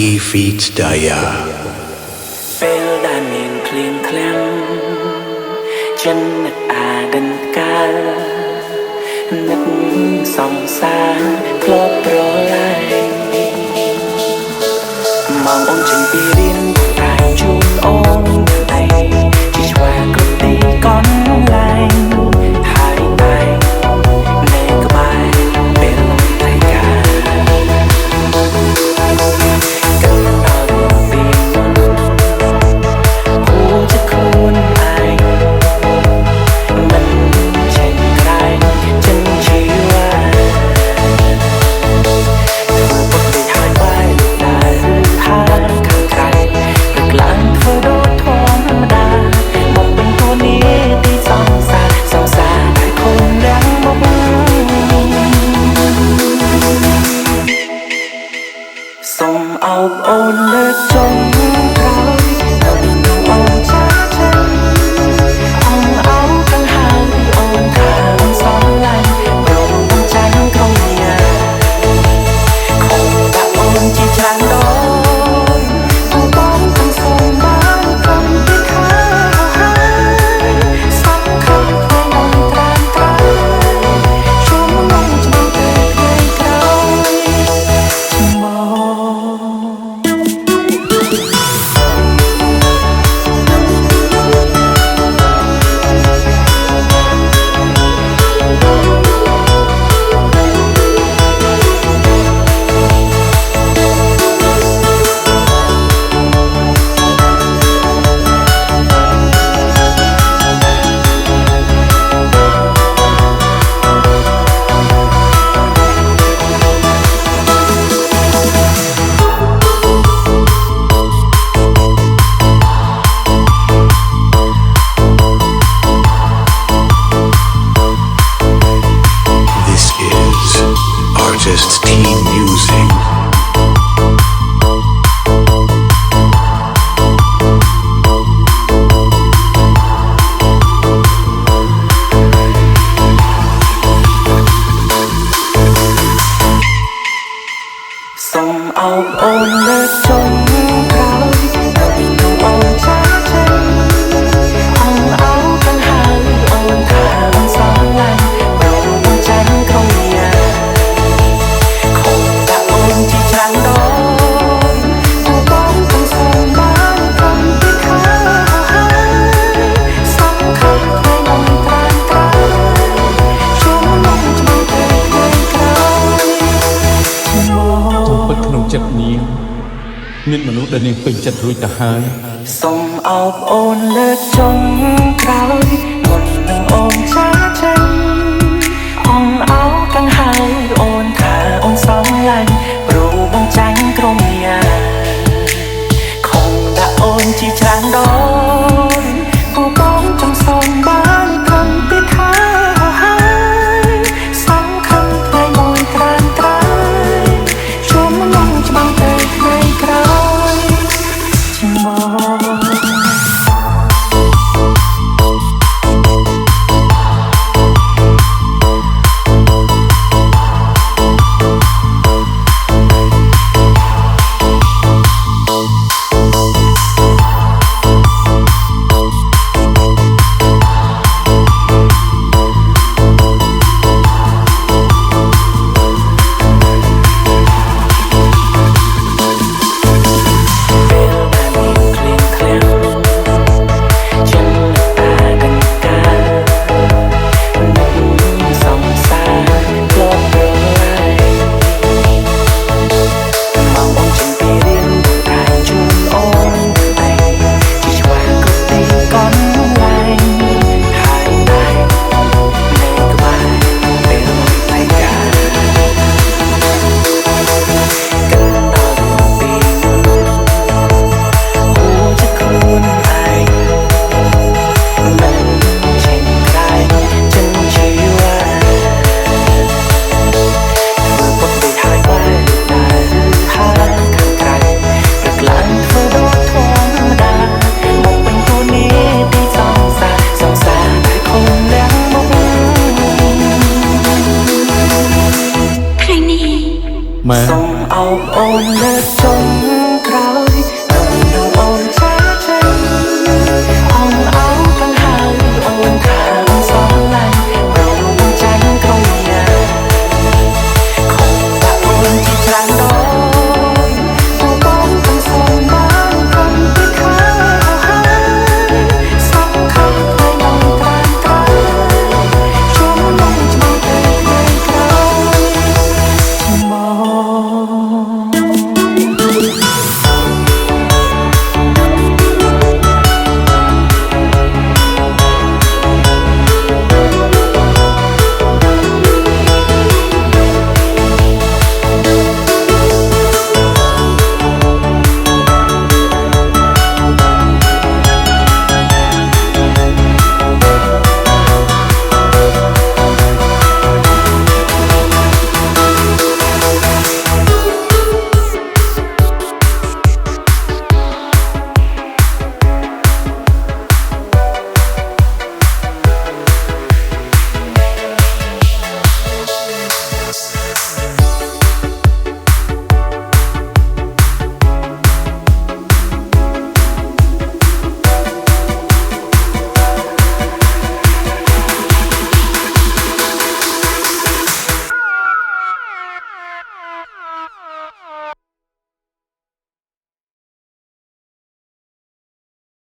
E feats Daya ពេលដែលមានភ្លៀងធ្លាំងចិននឹកអាដិនកាលនឹកសង្សារធ្លាប់ប្រឡាយមកអូនចេញពីរៀនតែជូនអូនទៅឯងជាឆ្វាគ្រប់ទីកន្លែងហើយតែនៅក្បែរពេលលំតែកាអូនលើកចុងក្រោយអូនចាចិនអងអោកាំងហើយអូនថាអូនសងឡាញ់ព្រមអូនចាញ់ក្រុមញាខំដាក់អូនជាច្រើនដងអូនបងទាំងសងបានក្រុមពីខាហើយសំខាន់ខ្លួនអូនត្រាំត្រាជុំងងច្បាស់តែថ្ងៃក្រោយមកArtists Team Musicសូមអោបអូនលើកចុងក្រោយអូនចាចិនអងអោកាំងហើយអូនថាអូនសងឡាញ់ព្រមអូនចាញ់ក្រុមញាខំដាក់អូនជាច្រើនដងអូនបងទាំងសងបានក្រុមពីខាហើយសំខាន់ខ្លួនអូនត្រាំត្រាជុំងងច្បាស់តែថ្ងៃក្រោយពិតក្នុងចិត្តនាងមានមនុស្សដែលនាងពេញចិត្តរួចទៅហើយសូមអោបអូនលើកចុងក្រោយមុននឹងអូនចាចិនអងអោកាំងហើយអូនថាអូនសងឡាញ់ព្រោះបងចាញ់ក្រុមញាខំដាក់អូនជាច្រើនដងពួកបងចង់សងបានត្រឹមពីថាហើយសំខាន់ថ្ងៃមួយត្រាំត្រាជុំងងច្បាស់តែថ្ងៃក្រោយមក ខ្មែរ សូមអោបអូនលើកចុង